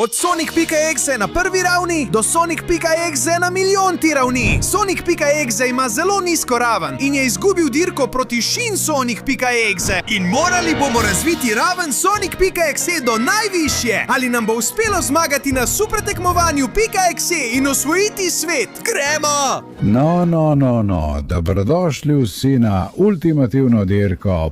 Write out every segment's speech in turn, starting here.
Od Sonic.exe na prvi ravni do Sonic.exe na milijonti ravni. Sonic.exe ima zelo nizko raven in je izgubil dirko proti Sonic.exe. In morali bomo razviti raven Sonic.exe do najvišje. Ali nam bo uspelo zmagati na super tekmovanju .exe in osvojiti svet? Gremo! No. Dobrodošli vsi na ultimativno dirko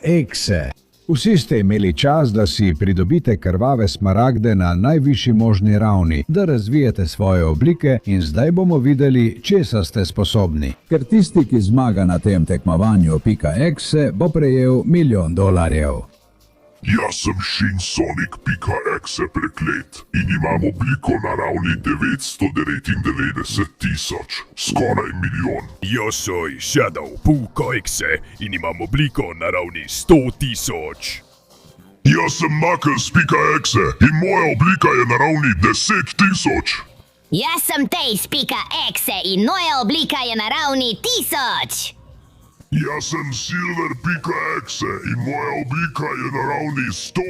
.exe. Vsi ste imeli čas, da si pridobite krvave smaragde na najvišji možni ravni, da razvijete svoje oblike in zdaj bomo videli, česa ste sposobni. Ker tisti, ki zmaga na tem tekmovanju .exe, bo prejel $1 milijon. Jaz sem Sonic.exe preklet in imam obliko na ravni 999.000, skoraj milijon. Jaz sem Shadow.exe in imam obliko na ravni 100.000. Jaz sem Knuckles.exe in moja oblika je na ravni 10.000. Jaz sem Tails.exe in moja oblika je na ravni 1000. Jaz sem Silver.exe in moja oblika je na ravni 100.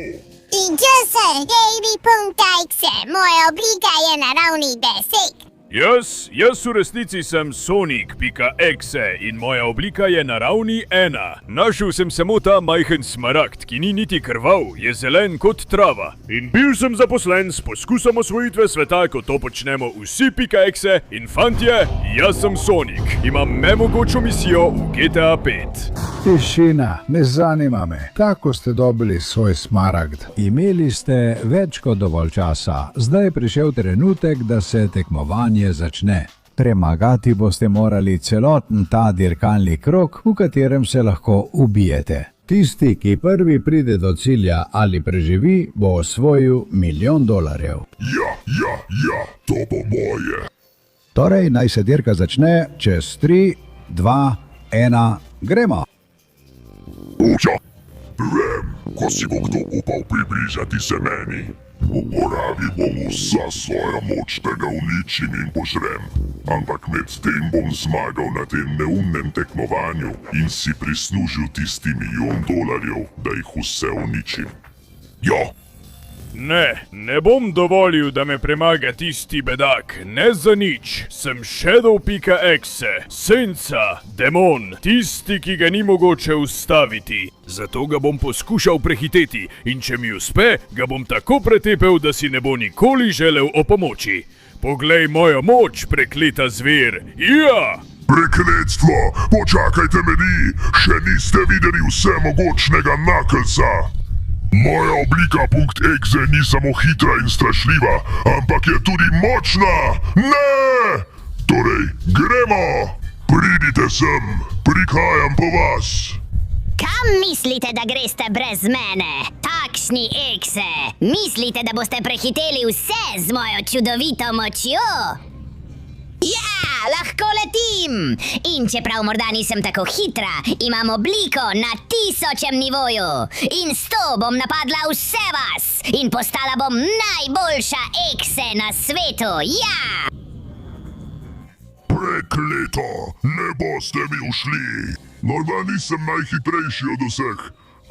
In jaz sem Gaby.exe, moja oblika je na ravni 10. Jaz v resnici sem Sonic.exe in moja oblika je na ravni 1. Našel sem samo ta majhen smaragd, ki ni niti krvav, je zelen kot trava. In bil sem zaposlen s poskusom osvojitve sveta, kot to počnemo vsi .exe in fantje, jaz sem Sonic. Imam nemogočo misijo v GTA 5. Tišina, ne zanima me. Tako ste dobili svoj smaragd. Imeli ste več kot dovolj časa. Zdaj je prišel trenutek, da se tekmovanje začne. Premagati boste morali celoten ta dirkalni krog, v katerem se lahko ubijete. Tisti, ki prvi pride do cilja ali preživi, bo osvojil $1 milijon. Ja, to bo moje. Torej, naj se dirka začne čez 3, 2, 1, gremo! Uča, vem, ko si bo kdo upal približati se meni. Uporabil bom vsa svoja moč, da ga uničim in požrem. Ampak med tem bom zmagal na tem neumnem tekmovanju in si prislužil tisti $1 milijon, da jih vse uničim. Ja! Ne bom dovolil, da me premaga tisti bedak, ne za nič. Sem Shadow.exe, senca, demon, tisti, ki ga ni mogoče ustaviti. Zato ga bom poskušal prehiteti in če mi uspe, ga bom tako pretepel, da si ne bo nikoli želel opomoči. Poglej mojo moč, prekleta zver, ja! Prekletstvo, počakajte meni, še niste videli vsemogočnega Knucklesa. Moja oblika .exe ni samo hitra in strašljiva, ampak je tudi močna! Ne! Torej, gremo! Pridite sem, prihajam po vas! Kam mislite, da greste brez mene? Takšni exe! Mislite, da boste prehiteli vse z mojo čudovito močjo? Ja, lahko letim! In čeprav morda nisem tako hitra, imam obliko na 1000. nivoju. In s to bom napadla vse vas in postala bom najboljša exe na svetu, ja! Prekleto, ne boste mi ušli. Morda nisem najhitrejši od vseh,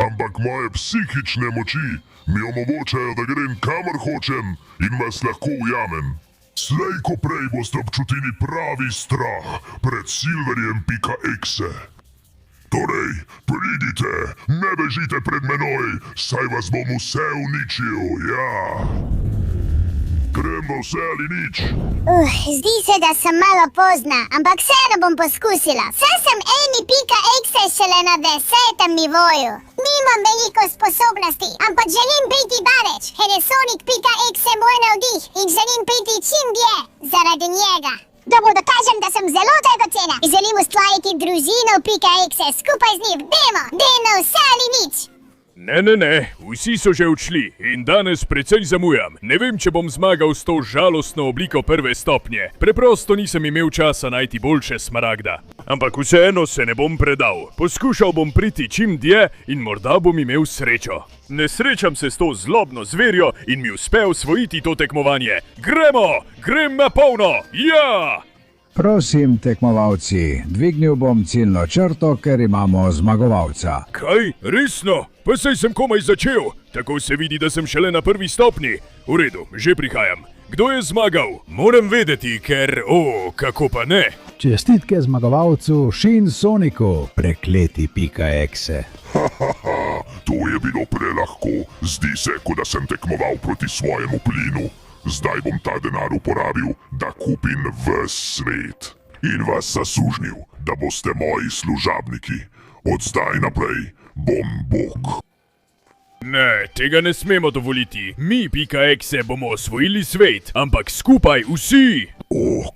ampak moje psihične moči mi omogočajo, da grem kamor hočem in vas lahko ujamem. Slej ko prej boste občutili pravi strah pred Silverjem.exe. Torej, pridite, ne bežite pred menoj, saj vas bom vse uničil, ja! Grem v vse ali nič? Zdi se, da sem malo pozna, ampak vseeno bom poskusila. Saj sem Amy.exe šele na 10. nivoju. Nimam veliko sposobnosti, ampak želim priti daleč, ker je Sonic.exe moj navdih in želim priti čim dlje zaradi njega. Da mu dokažem, da sem zelo dragocena. Želim ustvariti družino .exe skupaj z njim. Dajmo vse ali nič. Ne, vsi so že odšli in danes precej zamujam. Ne vem, če bom zmagal s to žalostno obliko prve stopnje. Preprosto nisem imel časa najti boljše smaragda. Ampak vseeno se ne bom predal. Poskušal bom priti čim dlje in morda bom imel srečo. Ne srečam se s to zlobno zverjo in mi uspe osvojiti to tekmovanje. Gremo! Grem na polno! Ja! Prosim, tekmovalci, dvignil bom ciljno črto, ker imamo zmagovalca. Kaj? Resno? Pa saj sem komaj začel. Tako se vidi, da sem šele na prvi stopni. V redu, že prihajam. Kdo je zmagal? Moram vedeti, ker... kako pa ne? Čestitke zmagovalcu Shin Soniku, prekleti Pika-exe. To je bilo prelahko. Zdi se, kot da sem tekmoval proti svojemu plinu. Zdaj bom ta denar uporabil, da kupim ves svet. In vas zasužnil, da boste moji služabniki. Od zdaj naprej bom Bog. Ne, tega ne smemo dovoliti. Mi, Pika-exe, bomo osvojili svet, ampak skupaj vsi.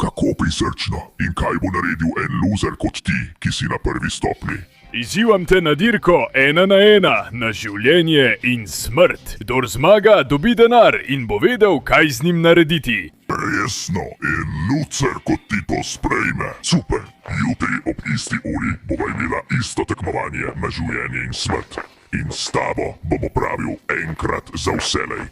Kako prisrčno. In kaj bo naredil en loser kot ti, ki si na prvi stopni? Izzivam te na dirko 1 na 1, na življenje in smrt. Kdor zmaga, dobi denar in bo vedel, kaj z njim narediti. Resno, en lucer kot ti to sprejme. Super, jutri ob isti uri bova imela isto tekmovanje na življenje in smrt. In s tabo bom opravil enkrat za vselej.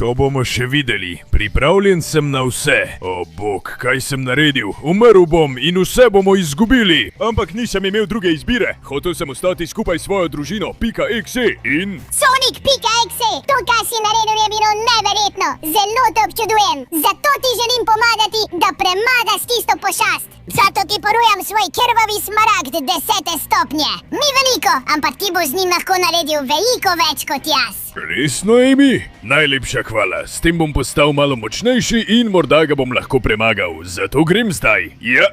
To bomo še videli. Pripravljen sem na vse. O bog, kaj sem naredil? Umrl bom in vse bomo izgubili. Ampak nisem imel druge izbire. Hotel sem ostati skupaj s svojo družino Pika-exe in... Sonic Pika-exe, to, kar si naredil, je bilo neverjetno. Zelo te občudujem. Zato ti želim pomagati, da premagaš tisto pošast. Zato ti porujam svoj krvavi smaragd 10. stopnje. Ni veliko, ampak ti boš z njim lahko naredil veliko več kot jaz. Resno, Amy? Najlepša hvala. S tem bom postal malo močnejši in morda ga bom lahko premagal. Zato grem zdaj. Ja!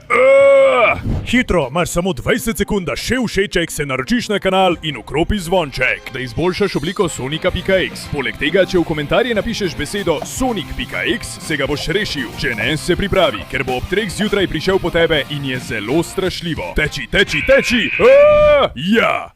Hitro, imaš samo 20 sekund, da še všeček, se naročiš na kanal in vkropi zvonček, da izboljšaš obliko Sonika Pika-exe. Poleg tega, če v komentarje napišeš besedo Sonic Pika-exe, se ga boš rešil. Če ne, se pripravi, ker bo ob 3 zjutraj prišel po tebe in je zelo strašljivo. Teči, teči, teči! Ja!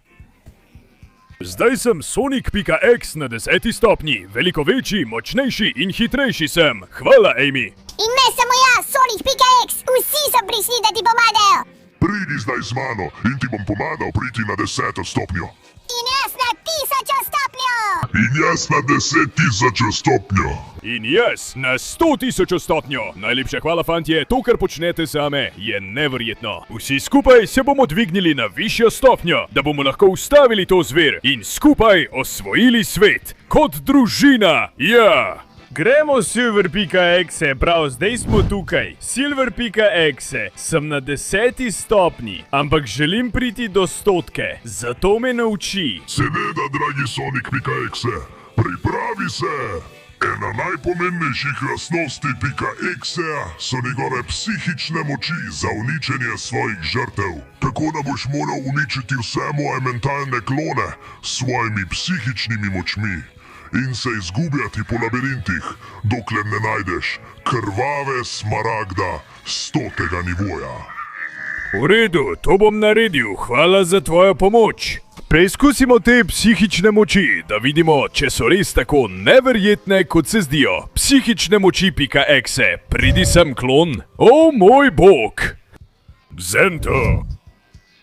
Zdaj sem Sonic Pika-exe na 10. stopnji. Veliko večji, močnejši in hitrejši sem. Hvala, Amy. In ne samo jaz, Sonic Pika-exe, vsi so prišli, da ti pomagajo. Pridi zdaj z mano in ti bom pomagal priti na 10. stopnjo. In jaz na 1000. stopnjo. In jaz na 10.000 stopnjo. In jaz na 100.000 stopnjo. Najlepša hvala, fantje, to, kar počnete zame, je neverjetno. Vsi skupaj se bomo dvignili na višjo stopnjo, da bomo lahko ustavili to zver in skupaj osvojili svet. Kot družina, ja! Gremo, Silver Pika-exe, prav, zdaj smo tukaj. Silver Pika-exe, sem na 10. stopni, ampak želim priti do 100. Zato me nauči. Seveda, dragi Sonic Pika-exe, pripravi se! Ena najpomembnejših lastnosti Pika-exeja so njegove psihične moči za uničenje svojih žrtev. Tako da boš moral uničiti vse moje mentalne klone s svojimi psihičnimi močmi in se izgubljati po labirintih, dokler ne najdeš krvave smaragda 100. nivoja. V redu, to bom naredil, hvala za tvojo pomoč. Preizkusimo te psihične moči, da vidimo, če so res tako neverjetne, kot se zdijo. Psihične moči Pika-exe, pridi sem, klon. O moj bog! Zento!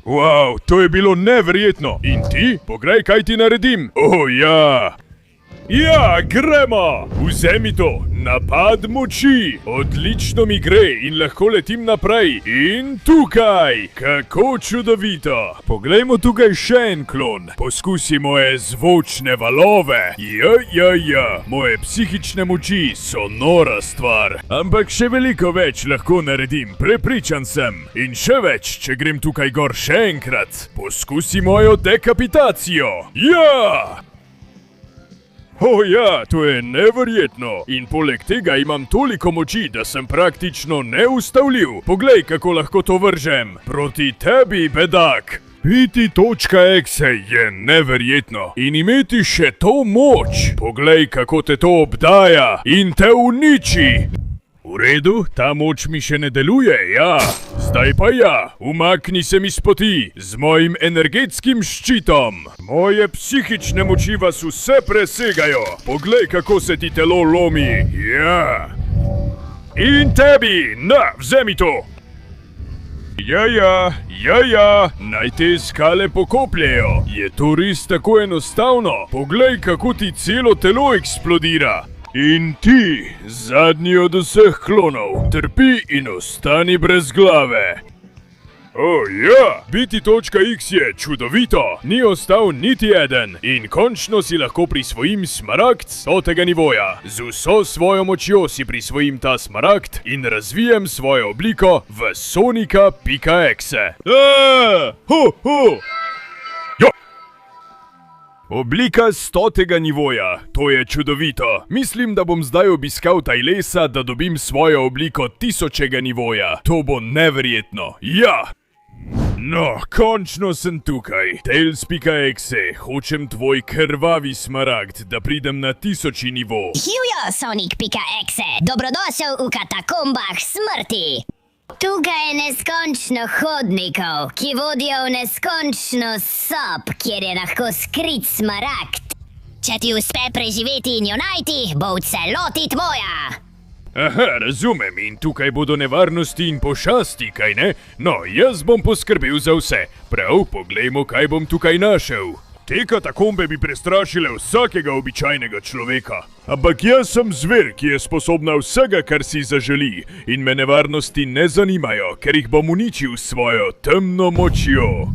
Wow, to je bilo neverjetno. In ti? Poglej, kaj ti naredim. O ja! Ja, gremo! Vzemi to! Napad moči! Odlično mi gre in lahko letim naprej. In tukaj! Kako čudovito! Poglejmo tukaj še en klon. Poskusi moje zvočne valove. Ja. Moje psihične moči so nora stvar. Ampak še veliko več lahko naredim, prepričan sem. In še več, če grem tukaj gor še enkrat. Poskusi mojo dekapitacijo. Ja! O ja, to je neverjetno. In poleg tega imam toliko moči, da sem praktično neustavljiv. Poglej, kako lahko to vržem. Proti tebi, bedak. Piti.exe je neverjetno. In imeti še to moč. Poglej, kako te to obdaja in te uniči. V redu, ta moč mi še ne deluje, ja. Zdaj pa ja, umakni se mi s poti z mojim energetskim ščitom. Moje psihične moči vas vse presegajo. Poglej, kako se ti telo lomi, ja. In tebi, na, vzemi to. Ja, naj te skale pokopljejo. Je to res tako enostavno? Poglej, kako ti celo telo eksplodira. In ti, zadnji od vseh klonov, trpi in ostani brez glave. O, ja, biti.x je čudovito, ni ostal niti eden in končno si lahko prisvojim smaragd 100. nivoja. Z vso svojo močjo si prisvojim ta smaragd in razvijem svojo obliko v Sonika.exe. Oblika 100. nivoja, to je čudovito. Mislim, da bom zdaj obiskal Tailesa, da dobim svojo obliko 1000. nivoja. To bo neverjetno, ja! No, končno sem tukaj. Tails.exe, hočem tvoj krvavi smaragd, da pridem na 1000. nivo. Živjo, Sonic.exe, dobrodošel v katakombah smrti. Tukaj je neskončno hodnikov, ki vodijo v neskončno sob, kjer je lahko skrit smaragd. Če ti uspe preživeti in jo najti, bo v celoti tvoja. Aha, razumem, in tukaj bodo nevarnosti in pošasti, kaj ne? No, jaz bom poskrbel za vse. Prav, poglejmo, kaj bom tukaj našel. Te katakombe bi prestrašile vsakega običajnega človeka. Ampak jaz sem zver, ki je sposobna vsega, kar si zaželi. In me nevarnosti ne zanimajo, ker jih bom uničil s svojo temno močjo.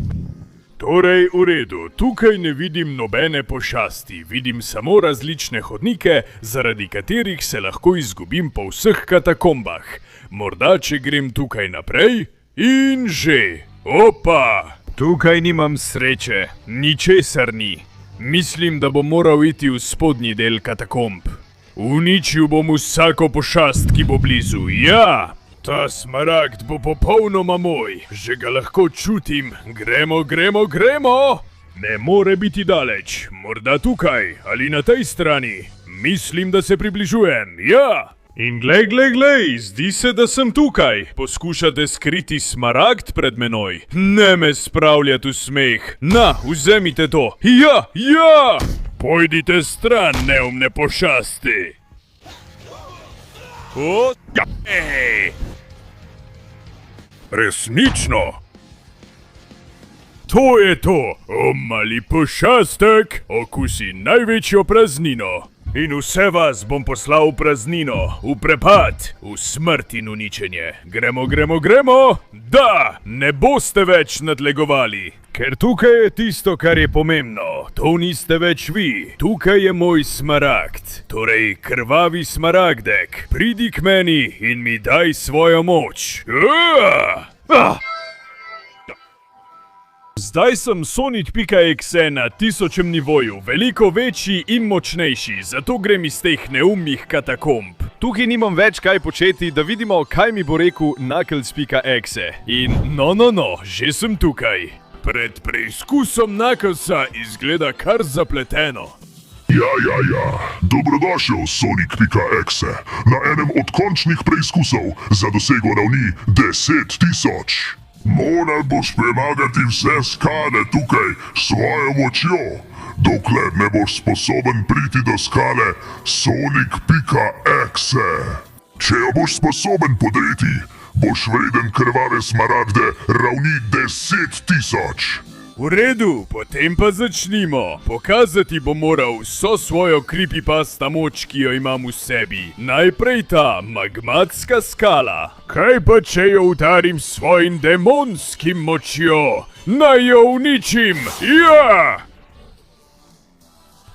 Torej, v redu, tukaj ne vidim nobene pošasti, vidim samo različne hodnike, zaradi katerih se lahko izgubim po vseh katakombah. Morda, če grem tukaj naprej in že. Opa! Tukaj nimam sreče, ničesar ni. Mislim, da bom moral iti v spodnji del katakomb. Uničil bom vsako pošast, ki bo blizu, ja! Ta smaragd bo popolnoma moj, že ga lahko čutim. Gremo, gremo, gremo! Ne more biti daleč, morda tukaj ali na tej strani. Mislim, da se približujem, ja! In glej, zdi se, da sem tukaj. Poskušate skriti smaragd pred menoj? Ne me spravljati v smeh. Na, vzemite to. Ja, ja! Pojdite stran, neumne pošasti. O, ja, resnično? To je to, o mali pošastek, okusi največjo praznino. In vse vas bom poslal v praznino, v prepad, v smrt in uničenje. Gremo, gremo, gremo! Da, ne boste več nadlegovali. Ker tukaj je tisto, kar je pomembno. To niste več vi. Tukaj je moj smaragd. Torej, krvavi smaragdek. Pridi k meni in mi daj svojo moč. Zdaj sem Sonic.exe na 1000. nivoju, veliko večji in močnejši, zato grem iz teh neumnih katakomb. Tukaj nimam več kaj početi, da vidimo, kaj mi bo rekel Knuckles.exe. In no, že sem tukaj. Pred preizkusom Knucklesa izgleda kar zapleteno. Ja. Dobrodošel, Sonic.exe, na enem od končnih preizkusov za dosego ravni 10.000. Moral boš premagati vse skale tukaj s svojo močjo, dokler ne boš sposoben priti do skale Sonic.exe. Če jo boš sposoben podreti, boš vreden krvave smaragde ravni 10.000. V redu, potem pa začnimo. Pokazati bom moral vso svojo creepypasta moč, ki jo imam v sebi. Najprej ta magmatska skala. Kaj pa če jo udarim s svojim demonskim močjo? Naj jo uničim! Ja!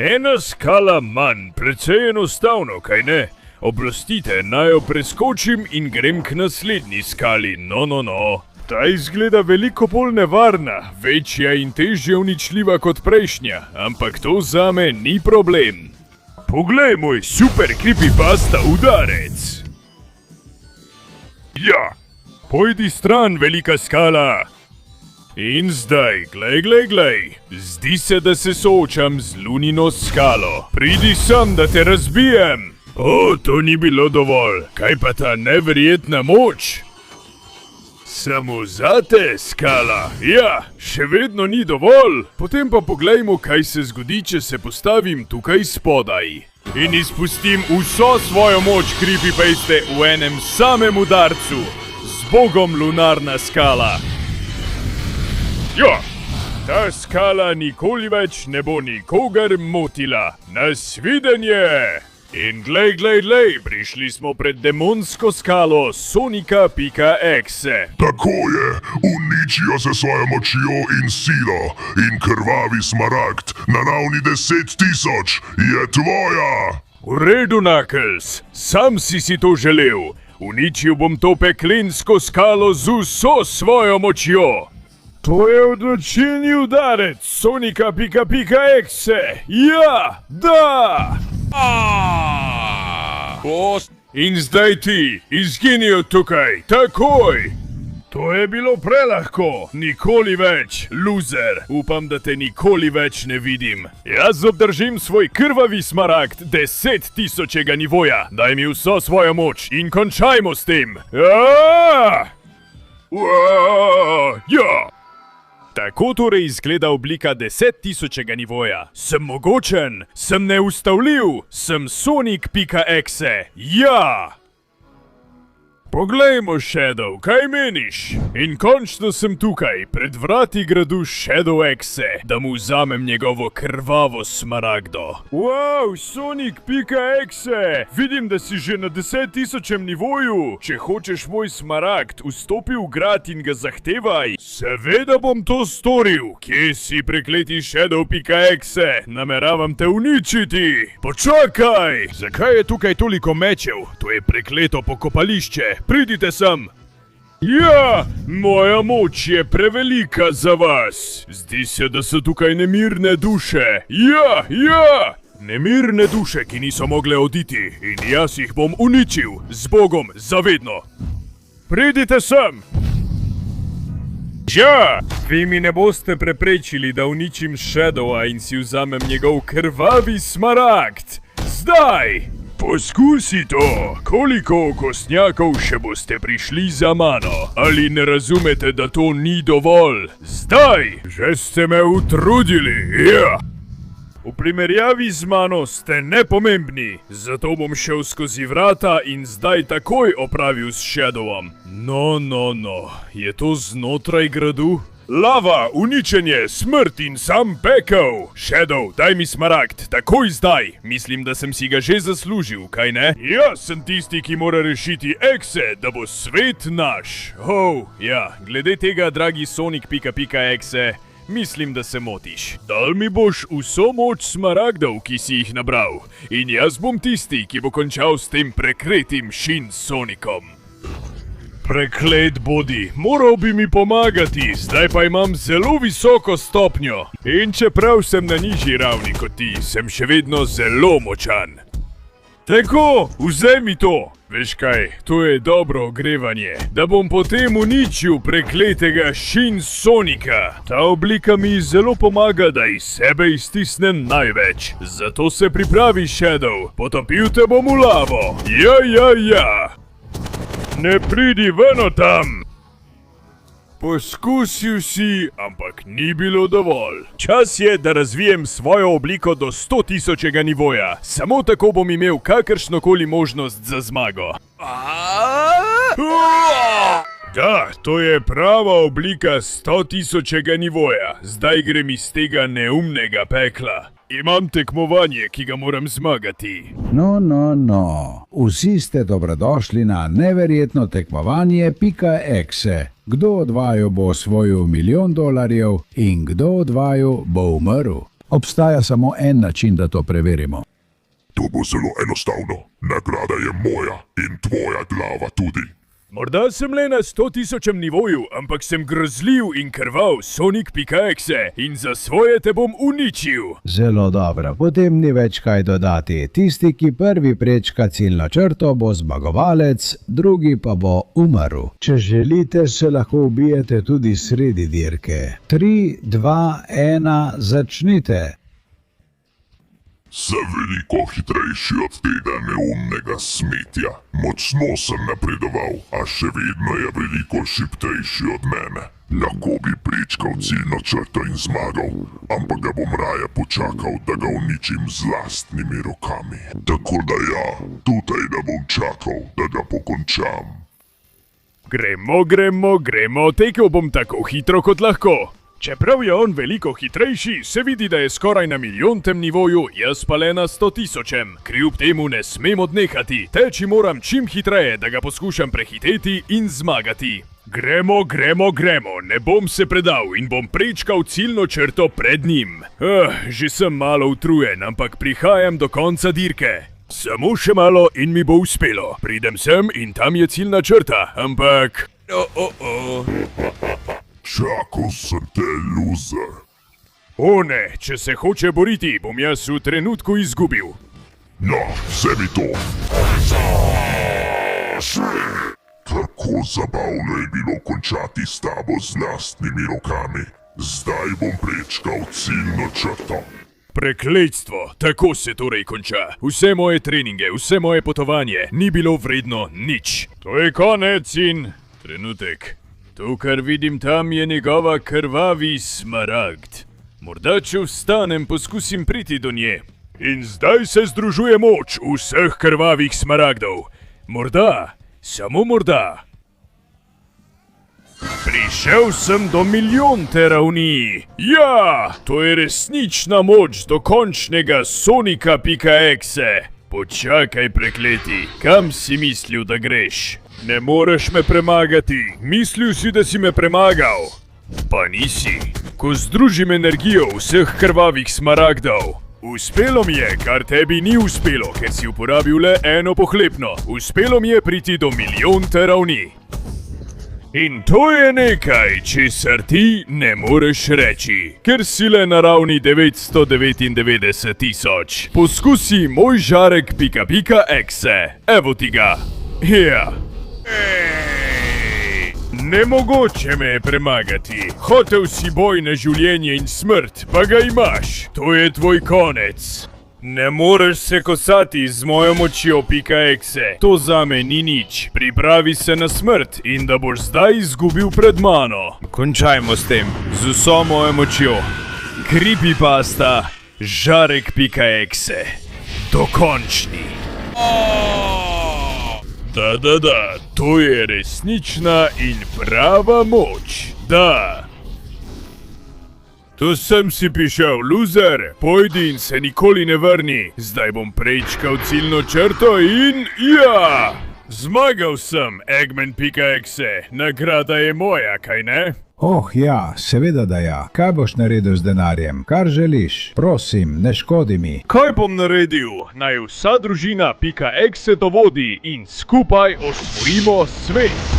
Ena skala manj, precej enostavno, kaj ne? Oprostite, naj jo preskočim in grem k naslednji skali. No. Ta izgleda veliko bolj nevarna, večja in težje uničljiva kot prejšnja, ampak to zame ni problem. Poglej moj super creepypasta udarec! Ja, pojdi stran, velika skala! In zdaj, glej, zdi se, da se soočam z lunino skalo. Pridi sem, da te razbijem! O, to ni bilo dovolj, kaj pa ta neverjetna moč? Samo zate, skala. Ja, še vedno ni dovolj. Potem pa poglejmo, kaj se zgodi, če se postavim tukaj spodaj. In izpustim vso svojo moč creepypaste v enem samem udarcu. Z bogom, lunarna skala. Ja, ta skala nikoli več ne bo nikogar motila. Nasvidenje! In glej, prišli smo pred demonsko skalo Sonika.exe. Tako je, uničijo se svojo močjo in silo in krvavi smaragd na ravni 10.000 je tvoja! V redu, Knuckles, sam si to želel. Uničil bom to peklensko skalo z vso svojo močjo. To je odločilni udarec Sonika.exe. Ja, da! In zdaj ti, izgini od tukaj, takoj! To je bilo prelahko, nikoli več, loser. Upam, da te nikoli več ne vidim. Jaz obdržim svoj krvavi smaragd 10.000 nivoja. Daj mi vso svojo moč in končajmo s tem. Ja! Tako torej izgleda oblika 10.000 nivoja. Sem mogočen, sem neustavljiv, sem Sonic.exe. Ja! Poglejmo, Shadow, kaj meniš? In končno sem tukaj, pred vrati gradu Shadow.exe, da mu vzamem njegovo krvavo smaragdo. Wow, Sonic.exe! Vidim, da si že na 10.000 nivoju. Če hočeš moj smaragd, vstopi v grad in ga zahtevaj. Seveda bom to storil. Kje si, prekleti Shadow.exe? Nameravam te uničiti. Počakaj! Zakaj je tukaj toliko mečev? To je prekleto pokopališče. Pridite sem! Ja, moja moč je prevelika za vas. Zdi se, da so tukaj nemirne duše. Ja! Nemirne duše, ki niso mogle oditi. In jaz jih bom uničil. Z Bogom, zavedno. Pridite sem! Ja, vi mi ne boste preprečili, da uničim Shadowa in si vzamem njegov krvavi smaragd. Zdaj! Poskusi to! Koliko okostnjakov še boste prišli za mano? Ali ne razumete, da to ni dovolj? Zdaj! Že ste me utrudili, ja! V primerjavi z mano ste nepomembni, zato bom šel skozi vrata in zdaj takoj opravil s Shadowom. No, je to znotraj gradu? Lava, uničenje, smrt in sam pekel! Shadow, daj mi smaragd, takoj zdaj! Mislim, da sem si ga že zaslužil, kaj ne? Jaz sem tisti, ki mora rešiti Exe, da bo svet naš! Ja, glede tega, dragi Sonic.exe, mislim, da se motiš. Dal mi boš vso moč smaragdov, ki si jih nabral. In jaz bom tisti, ki bo končal s tem prekletim Shin Sonicom. Preklet bodi, moral bi mi pomagati, zdaj pa imam zelo visoko stopnjo. In čeprav sem na nižji ravni kot ti, sem še vedno zelo močan. Tako, vzemi to. Veš kaj, to je dobro ogrevanje, da bom potem uničil prekletega Shin Sonika. Ta oblika mi zelo pomaga, da iz sebe iztisnem največ. Zato se pripravi, Shadow, potopil te bom v lavo. Ja. Ne pridi ven od tam! Poskusil si, ampak ni bilo dovolj. Čas je, da razvijem svojo obliko do 100.000 nivoja. Samo tako bom imel kakršnokoli možnost za zmago. Da, to je prava oblika 100.000 nivoja. Zdaj grem iz tega neumnega pekla. Imam tekmovanje, ki ga moram zmagati. No. Vsi ste dobrodošli na neverjetno tekmovanje.exe. Kdo od vaju bo osvojil $1 milijon in kdo od vaju bo umrl? Obstaja samo en način, da to preverimo. To bo zelo enostavno. Nagrada je moja in tvoja glava tudi. Morda sem le na 100.000 nivoju, ampak sem grozljiv in krvav Sonic.exe in za svoje te bom uničil. Zelo dobro, potem ni več kaj dodati. Tisti, ki prvi prečka ciljno črto, bo zmagovalec, drugi pa bo umrl. Če želite, se lahko ubijete tudi sredi dirke. 3, 2, 1, začnite. Sem veliko hitrejši od tega neumnega smetja. Močno sem napredoval, a še vedno je veliko šibkejši od mene. Lahko bi prečkal ciljno črto in zmagal, ampak ga bom raje počakal, da ga uničim z lastnimi rokami. Tako da ja, tutaj ne bom čakal, da ga pokončam. Gremo, tekel bom tako hitro kot lahko. Čeprav je on veliko hitrejši, se vidi, da je skoraj na milijontem nivoju, jaz pa le na 100 tisočem. Kljub temu ne smem odnehati, teči moram čim hitreje, da ga poskušam prehiteti in zmagati. Gremo, ne bom se predal in bom prečkal ciljno črto pred njim. Že sem malo utrujen, ampak prihajam do konca dirke. Samo še malo in mi bo uspelo. Pridem sem in tam je ciljna črta, ampak... Čakal sem te, loser. O ne, če se hoče boriti, bom jaz v trenutku izgubil. No, vzemi to. Kako zabavno je bilo končati s tabo z lastnimi rokami. Zdaj bom prečkal ciljno črto. Prekletstvo, tako se torej konča. Vse moje treninge, vse moje potovanje ni bilo vredno nič. To je konec in... Trenutek. To, kar vidim tam, je njegova krvavi smaragd. Morda, če vstanem, poskusim priti do nje. In zdaj se združuje moč vseh krvavih smaragdov. Morda, samo morda. Prišel sem do milijonte ravni. Ja, to je resnična moč dokončnega Sonika.exe. Počakaj, prekleti, kam si mislil, da greš? Ne moreš me premagati. Mislil si, da si me premagal. Pa nisi. Ko združim energijo vseh krvavih smaragdov. Uspelo mi je, kar tebi ni uspelo, ker si uporabil le eno pohlepno. Uspelo mi je priti do milijonte ravni. In to je nekaj, česar ti ne moreš reči, ker si le na ravni 999 tisoč. Poskusi moj žarek.exe. Evo ti ga. Ja. Nemogoče me je premagati. Hotel si boj na življenje in smrt, pa ga imaš. To je tvoj konec. Ne moreš se kosati z mojo močjo.exe. To zame ni nič. Pripravi se na smrt in da boš zdaj izgubil pred mano. Končajmo s tem, z vso mojo močjo. Creepypasta, žarek.exe. Dokončni. Da, to je resnična in prava moč. Da. Tu sem si prišel, loser. Pojdi in se nikoli ne vrni. Zdaj bom prečkal ciljno črto in ja! Zmagal sem, Eggman.exe. Nagrada je moja, kaj ne? Oh ja, seveda da ja. Kaj boš naredil z denarjem? Kar želiš? Prosim, ne škodi mi. Kaj bom naredil? Naj vsa družina.exe to vodi in skupaj osvojimo svet.